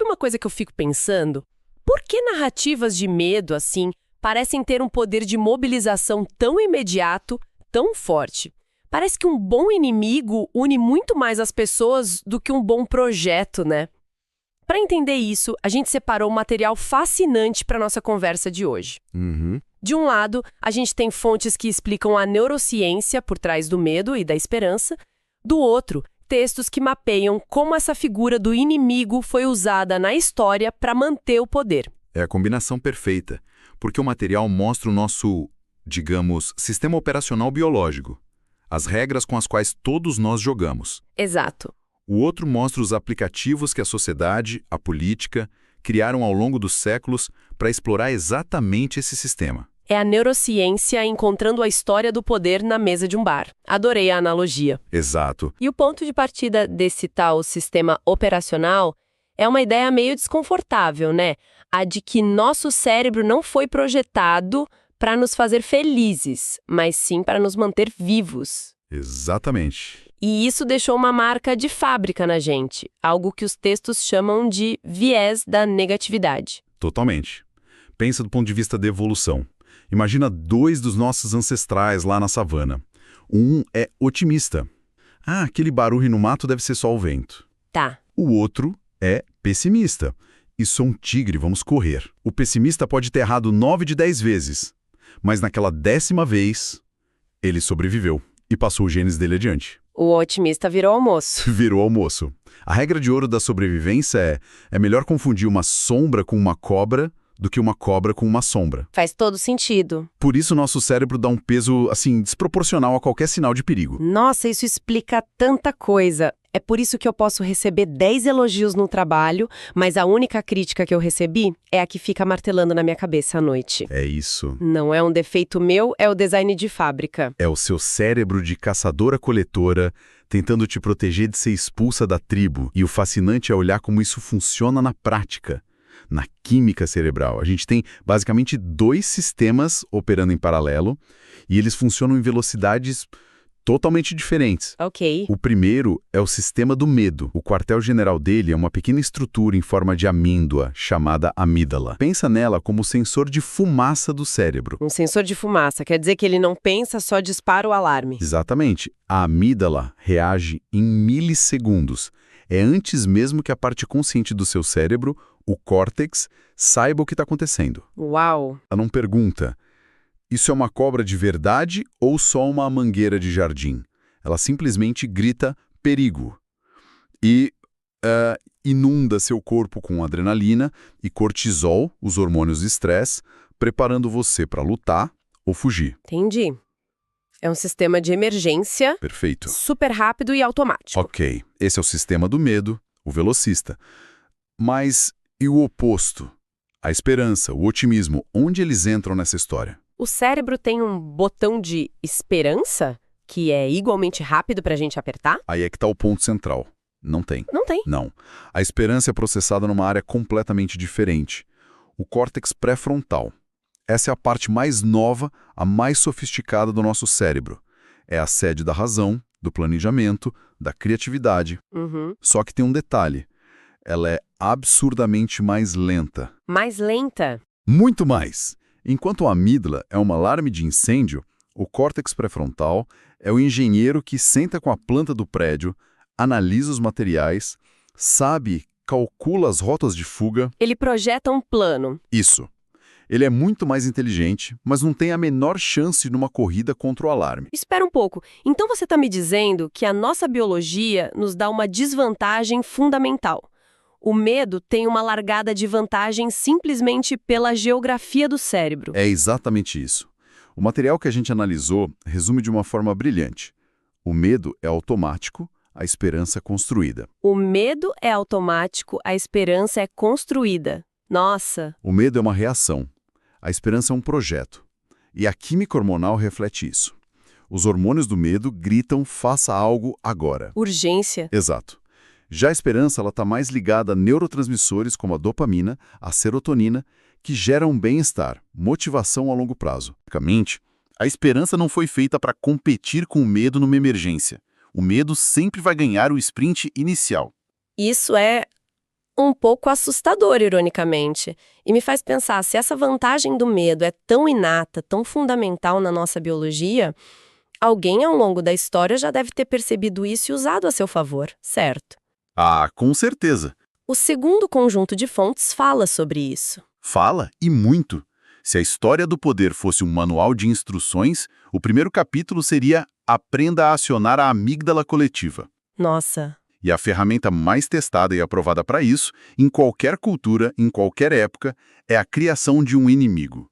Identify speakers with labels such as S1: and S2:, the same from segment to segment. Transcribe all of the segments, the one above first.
S1: uma coisa que eu fico pensando? Por que narrativas de medo, assim, parecem ter um poder de mobilização tão imediato, tão forte? Parece que um bom inimigo une muito mais as pessoas do que um bom projeto, né? Para entender isso, a gente separou um material fascinante para nossa conversa de hoje. De um lado, a gente tem fontes que explicam a neurociência por trás do medo e da esperança. Do outro, textos que mapeiam como essa figura do inimigo foi usada na história para manter o poder.
S2: É a combinação perfeita, porque o material mostra o nosso, digamos, sistema operacional biológico, as regras com as quais todos nós jogamos.
S1: Exato.
S2: O outro mostra os aplicativos que a sociedade, a política, criaram ao longo dos séculos para explorar exatamente esse sistema.
S1: É a neurociência encontrando a história do poder na mesa de um bar. Adorei a analogia.
S2: Exato.
S1: E o ponto de partida desse tal sistema operacional é uma ideia meio desconfortável, né? A de que nosso cérebro não foi projetado para nos fazer felizes, mas sim para nos manter vivos.
S2: Exatamente.
S1: E isso deixou uma marca de fábrica na gente, algo que os textos chamam de viés da negatividade.
S2: Totalmente. Pensa do ponto de vista da evolução. Imagina dois dos nossos ancestrais lá na savana. Um é otimista. Ah, aquele barulho no mato deve ser só o vento.
S1: Tá.
S2: O outro é pessimista. Isso é um tigre, vamos correr. O pessimista pode ter errado 9 de 10 vezes, mas naquela 10ª vez, ele sobreviveu e passou os genes dele adiante.
S1: O otimista virou almoço.
S2: Virou almoço. A regra de ouro da sobrevivência é melhor confundir uma sombra com uma cobra do que uma cobra com uma sombra.
S1: Faz todo sentido.
S2: Por isso, nosso cérebro dá um peso, assim, desproporcional a qualquer sinal de perigo.
S1: Nossa, isso explica tanta coisa. É por isso que eu posso receber 10 elogios no trabalho, mas a única crítica que eu recebi é a que fica martelando na minha cabeça à noite.
S2: É isso.
S1: Não é um defeito meu, é o design de fábrica.
S2: É o seu cérebro de caçadora-coletora tentando te proteger de ser expulsa da tribo. E o fascinante é olhar como isso funciona na prática. Na química cerebral. A gente tem basicamente 2 sistemas operando em paralelo e eles funcionam em velocidades totalmente diferentes.
S1: Ok.
S2: O primeiro é o sistema do medo. O quartel-general dele é uma pequena estrutura em forma de amêndoa, chamada amígdala. Pensa nela como o sensor de fumaça do cérebro.
S1: Um sensor de fumaça, quer dizer que ele não pensa, só dispara o alarme.
S2: Exatamente. A amígdala reage em milissegundos. É antes mesmo que a parte consciente do seu cérebro, o córtex, saiba o que está acontecendo.
S1: Uau!
S2: Ela não pergunta, isso é uma cobra de verdade ou só uma mangueira de jardim? Ela simplesmente grita perigo. E inunda seu corpo com adrenalina e cortisol, os hormônios de estresse, preparando você para lutar ou fugir.
S1: Entendi. É um sistema de emergência.
S2: Perfeito.
S1: Super rápido e automático.
S2: Ok, esse é o sistema do medo, o velocista. Mas e o oposto? A esperança, o otimismo, onde eles entram nessa história?
S1: O cérebro tem um botão de esperança que é igualmente rápido para a gente apertar?
S2: Aí é que está o ponto central. Não tem.
S1: Não tem.
S2: Não. A esperança é processada numa área completamente diferente. O córtex pré-frontal. Essa é a parte mais nova, a mais sofisticada do nosso cérebro. É a sede da razão, do planejamento, da criatividade. Só que tem um detalhe. Ela é absurdamente mais lenta.
S1: Mais lenta?
S2: Muito mais! Enquanto a amígdala é um alarme de incêndio, o córtex pré-frontal é o engenheiro que senta com a planta do prédio, analisa os materiais, sabe, calcula as rotas de fuga.
S1: Ele projeta um plano.
S2: Isso. Ele é muito mais inteligente, mas não tem a menor chance numa corrida contra o alarme.
S1: Espera um pouco. Então você está me dizendo que a nossa biologia nos dá uma desvantagem fundamental. O medo tem uma largada de vantagem simplesmente pela geografia do cérebro.
S2: É exatamente isso. O material que a gente analisou resume de uma forma brilhante. O medo é automático, a esperança é construída.
S1: O medo é automático, a esperança é construída. Nossa!
S2: O medo é uma reação. A esperança é um projeto. E a química hormonal reflete isso. Os hormônios do medo gritam, faça algo agora.
S1: Urgência.
S2: Exato. Já a esperança está mais ligada a neurotransmissores como a dopamina, a serotonina, que geram bem-estar, motivação a longo prazo. Basicamente, a esperança não foi feita para competir com o medo numa emergência. O medo sempre vai ganhar o sprint inicial.
S1: Isso é Um pouco assustador, ironicamente. E me faz pensar, se essa vantagem do medo é tão inata, tão fundamental na nossa biologia, alguém ao longo da história já deve ter percebido isso e usado a seu favor, certo?
S2: Ah, com certeza.
S1: O segundo conjunto de fontes fala sobre isso.
S2: Fala, e muito. Se a história do poder fosse um manual de instruções, o primeiro capítulo seria Aprenda a acionar a amígdala coletiva.
S1: Nossa,
S2: E a ferramenta mais testada e aprovada para isso, em qualquer cultura, em qualquer época, é a criação de um inimigo.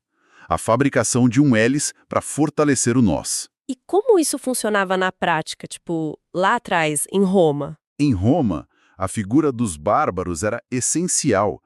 S2: A fabricação de um hélice para fortalecer o nós.
S1: e como isso funcionava na prática, tipo, lá atrás, em Roma?
S2: Em Roma, a figura dos bárbaros era essencial.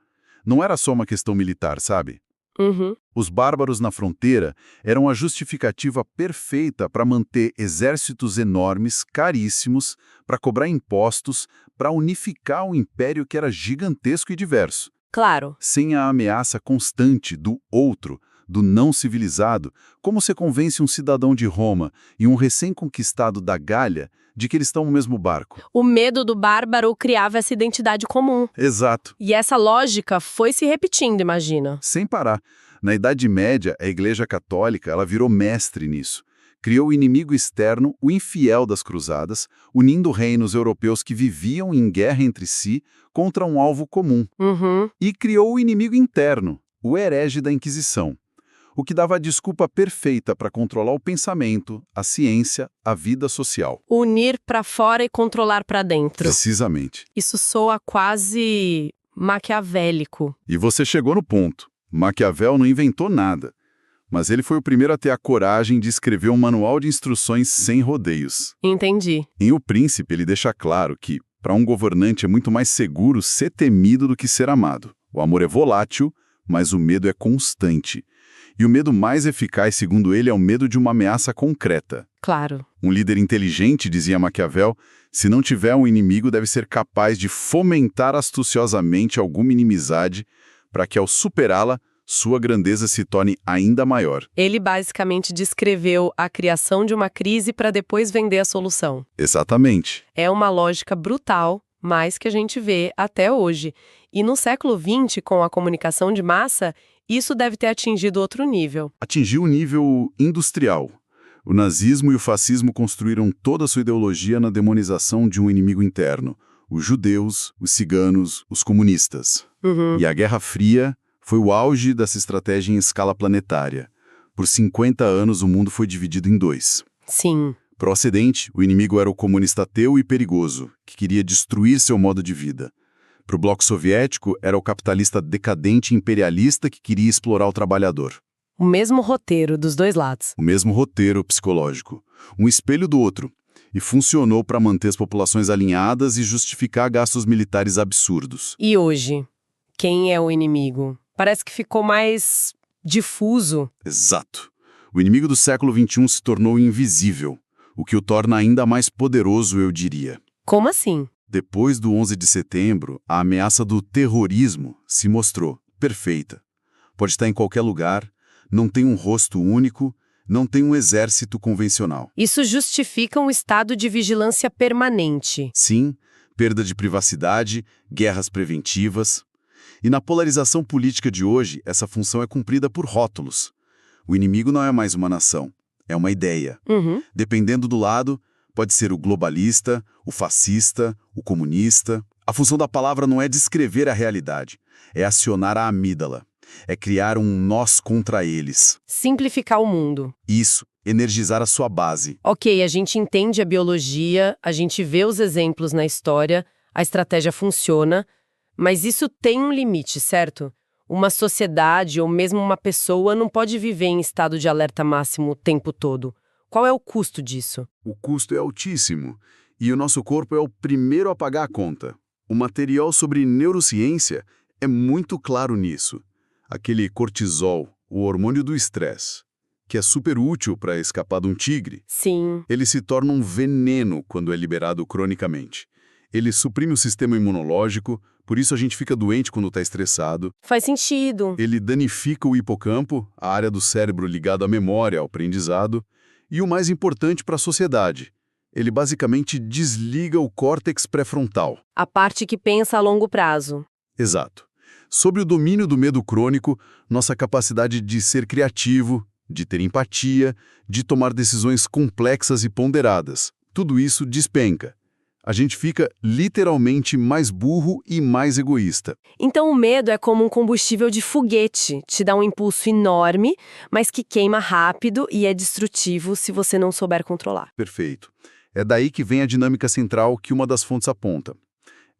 S2: Não era só uma questão militar, sabe?
S1: Uhum.
S2: Os bárbaros na fronteira eram a justificativa perfeita para manter exércitos enormes, caríssimos, para cobrar impostos, para unificar um império que era gigantesco e diverso.
S1: Claro.
S2: Sem a ameaça constante do outro, do não civilizado, como se convence um cidadão de Roma e um recém-conquistado da Gália de que eles estão no mesmo barco?
S1: O medo do bárbaro criava essa identidade comum.
S2: Exato.
S1: E essa lógica foi se repetindo, imagina.
S2: Sem parar. Na Idade Média, a Igreja Católica ela virou mestre nisso. Criou o inimigo externo, o infiel das cruzadas, unindo reinos europeus que viviam em guerra entre si contra um alvo comum.
S1: Uhum.
S2: E criou o inimigo interno, o herege da Inquisição, o que dava a desculpa perfeita para controlar o pensamento, a ciência, a vida social.
S1: Unir pra fora e controlar pra dentro.
S2: Precisamente.
S1: Isso soa quase maquiavélico.
S2: E você chegou no ponto. Maquiavel não inventou nada, mas ele foi o primeiro a ter a coragem de escrever um manual de instruções sem rodeios.
S1: Entendi.
S2: Em O Príncipe, ele deixa claro que, para um governante, é muito mais seguro ser temido do que ser amado. O amor é volátil, mas o medo é constante. E o medo mais eficaz, segundo ele, é o medo de uma ameaça concreta.
S1: Claro.
S2: Um líder inteligente, dizia Maquiavel, se não tiver um inimigo, deve ser capaz de fomentar astuciosamente alguma inimizade para que, ao superá-la, sua grandeza se torne ainda maior.
S1: Ele basicamente descreveu a criação de uma crise para depois vender a solução.
S2: Exatamente.
S1: É uma lógica brutal, mas que a gente vê até hoje. E no século XX, com a comunicação de massa, isso deve ter atingido outro nível.
S2: Atingiu o nível industrial. O nazismo e o fascismo construíram toda a sua ideologia na demonização de um inimigo interno. Os judeus, os ciganos, os comunistas.
S1: Uhum.
S2: E a Guerra Fria foi o auge dessa estratégia em escala planetária. Por 50 anos, o mundo foi dividido em dois.
S1: Sim.
S2: Para o Ocidente, o inimigo era o comunista ateu e perigoso, que queria destruir seu modo de vida. Para o bloco soviético, era o capitalista decadente e imperialista que queria explorar o trabalhador.
S1: O mesmo roteiro dos dois lados.
S2: O mesmo roteiro psicológico. Um espelho do outro. E funcionou para manter as populações alinhadas e justificar gastos militares absurdos.
S1: E hoje? Quem é o inimigo? Parece que ficou mais difuso.
S2: Exato. O inimigo do século XXI se tornou invisível, o que o torna ainda mais poderoso, eu diria.
S1: Como assim?
S2: Depois do 11 de setembro, a ameaça do terrorismo se mostrou perfeita. Pode estar em qualquer lugar, não tem um rosto único, não tem um exército convencional.
S1: Isso justifica um estado de vigilância permanente.
S2: Sim, perda de privacidade, guerras preventivas. E na polarização política de hoje, essa função é cumprida por rótulos. O inimigo não é mais uma nação, é uma ideia.
S1: Uhum.
S2: Dependendo do lado, pode ser o globalista, o fascista, o comunista. A função da palavra não é descrever a realidade, é acionar a amígdala. É criar um nós contra eles.
S1: Simplificar o mundo.
S2: Isso, energizar a sua base.
S1: Ok, a gente entende a biologia, a gente vê os exemplos na história, a estratégia funciona, mas isso tem um limite, certo? Uma sociedade ou mesmo uma pessoa não pode viver em estado de alerta máximo o tempo todo. Qual é o custo disso?
S2: O custo é altíssimo e o nosso corpo é o primeiro a pagar a conta. O material sobre neurociência é muito claro nisso. Aquele cortisol, o hormônio do estresse, que é super útil para escapar de um tigre,
S1: Sim.
S2: ele se torna um veneno quando é liberado cronicamente. Ele suprime o sistema imunológico, por isso a gente fica doente quando está estressado.
S1: Faz sentido.
S2: Ele danifica o hipocampo, a área do cérebro ligada à memória, ao aprendizado. E o mais importante para a sociedade, ele basicamente desliga o córtex pré-frontal.
S1: A parte que pensa a longo prazo.
S2: Exato. Sobre o domínio do medo crônico, nossa capacidade de ser criativo, de ter empatia, de tomar decisões complexas e ponderadas. Tudo isso despenca. A gente fica literalmente mais burro e mais egoísta.
S1: Então o medo é como um combustível de foguete, te dá um impulso enorme, mas que queima rápido e é destrutivo se você não souber controlar.
S2: Perfeito. É daí que vem a dinâmica central que uma das fontes aponta.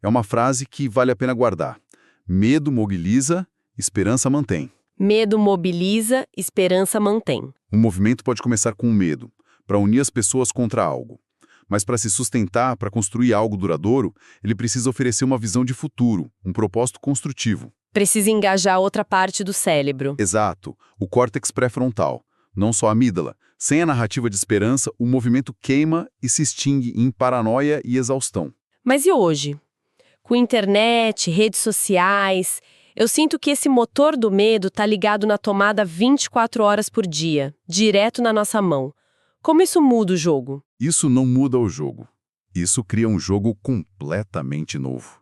S2: É uma frase que vale a pena guardar. Medo mobiliza, esperança mantém.
S1: Medo mobiliza, esperança mantém.
S2: Um movimento pode começar com medo, para unir as pessoas contra algo. Mas para se sustentar, para construir algo duradouro, ele precisa oferecer uma visão de futuro, um propósito construtivo.
S1: Precisa engajar outra parte do cérebro.
S2: Exato, o córtex pré-frontal, não só a amígdala. Sem a narrativa de esperança, o movimento queima e se extingue em paranoia e exaustão.
S1: Mas e hoje? Com internet, redes sociais, eu sinto que esse motor do medo está ligado na tomada 24 horas por dia, direto na nossa mão. Como isso muda o jogo?
S2: Isso não muda o jogo. Isso cria um jogo completamente novo.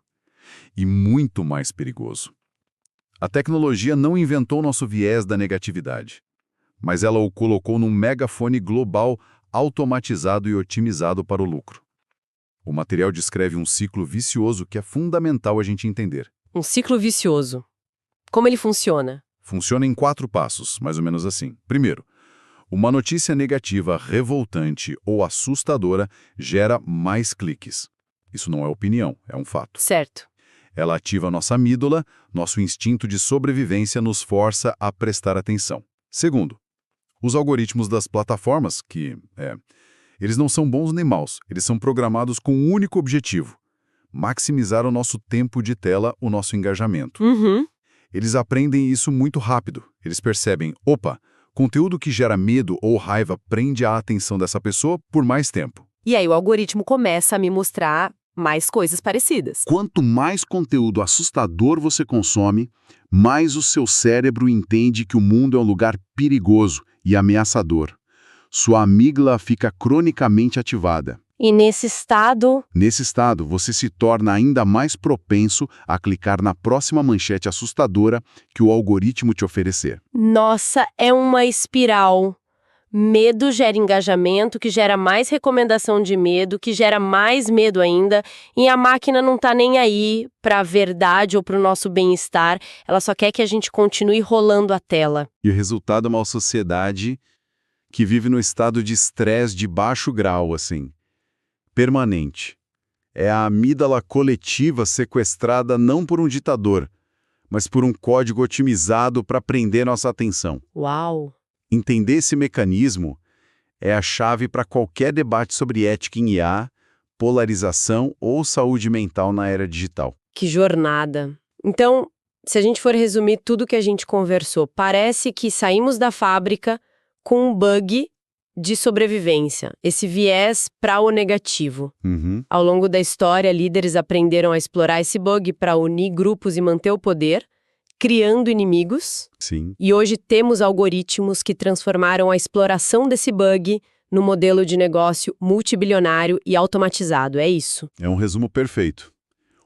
S2: E muito mais perigoso. A tecnologia não inventou nosso viés da negatividade, mas ela o colocou num megafone global automatizado e otimizado para o lucro. O material descreve um ciclo vicioso que é fundamental a gente entender.
S1: Um ciclo vicioso. Como ele funciona?
S2: Funciona em 4 passos, mais ou menos assim. Primeiro, uma notícia negativa, revoltante ou assustadora gera mais cliques. Isso não é opinião, é um fato.
S1: Certo.
S2: Ela ativa nossa amígdala, nosso instinto de sobrevivência nos força a prestar atenção. Segundo, os algoritmos das plataformas, eles não são bons nem maus, eles são programados com um único objetivo: maximizar o nosso tempo de tela, o nosso engajamento. Eles aprendem isso muito rápido. Eles percebem, opa, conteúdo que gera medo ou raiva prende a atenção dessa pessoa por mais tempo.
S1: E aí o algoritmo começa a me mostrar mais coisas parecidas.
S2: Quanto mais conteúdo assustador você consome, mais o seu cérebro entende que o mundo é um lugar perigoso e ameaçador. Sua amígdala fica cronicamente ativada.
S1: E nesse estado,
S2: você se torna ainda mais propenso a clicar na próxima manchete assustadora que o algoritmo te oferecer.
S1: nossa, é uma espiral. Medo gera engajamento, que gera mais recomendação de medo, que gera mais medo ainda, e a máquina não tá nem aí pra verdade ou pro nosso bem-estar, ela só quer que a gente continue rolando a tela.
S2: E o resultado é uma sociedade que vive no estado de estresse de baixo grau, assim, permanente. É a amígdala coletiva sequestrada não por um ditador, mas por um código otimizado para prender nossa atenção.
S1: Uau!
S2: Entender esse mecanismo é a chave para qualquer debate sobre ética em IA, polarização ou saúde mental na era digital.
S1: Que jornada! Então, se a gente for resumir tudo que a gente conversou, parece que saímos da fábrica com um bug de sobrevivência, esse viés para o negativo. Ao longo da história, líderes aprenderam a explorar esse bug para unir grupos e manter o poder, criando inimigos.
S2: Sim.
S1: E hoje temos algoritmos que transformaram a exploração desse bug no modelo de negócio multibilionário e automatizado, é isso?
S2: É um resumo perfeito.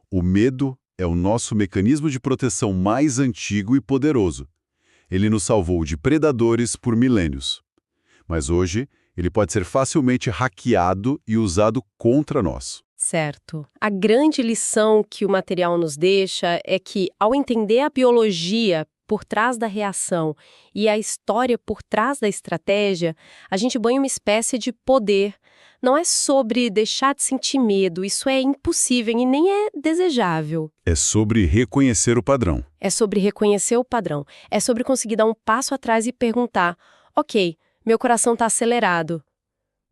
S2: O medo é o nosso mecanismo de proteção mais antigo e poderoso. Ele nos salvou de predadores por milênios. Mas hoje, ele pode ser facilmente hackeado e usado contra nós.
S1: Certo. A grande lição que o material nos deixa é que, ao entender a biologia por trás da reação e a história por trás da estratégia, a gente banha uma espécie de poder. Não é sobre deixar de sentir medo, isso é impossível e nem é desejável.
S2: É sobre reconhecer o padrão.
S1: É sobre reconhecer o padrão. É sobre conseguir dar um passo atrás e perguntar: ok, meu coração está acelerado,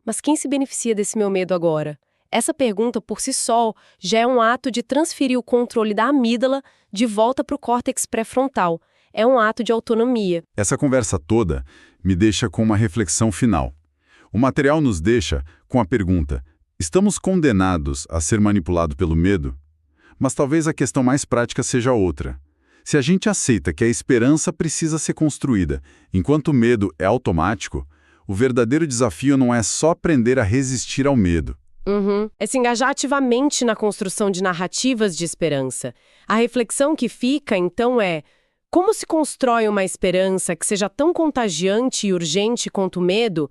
S1: mas quem se beneficia desse meu medo agora? Essa pergunta, por si só, já é um ato de transferir o controle da amígdala de volta para o córtex pré-frontal. É um ato de autonomia.
S2: Essa conversa toda me deixa com uma reflexão final. O material nos deixa com a pergunta: estamos condenados a ser manipulados pelo medo? Mas talvez a questão mais prática seja outra. Se a gente aceita que a esperança precisa ser construída, enquanto o medo é automático, o verdadeiro desafio não é só aprender a resistir ao medo.
S1: Uhum. É se engajar ativamente na construção de narrativas de esperança. A reflexão que fica, então, é: como se constrói uma esperança que seja tão contagiante e urgente quanto o medo,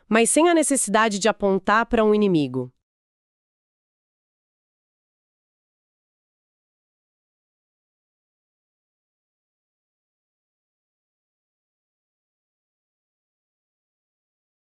S1: mas sem a necessidade de apontar para um inimigo?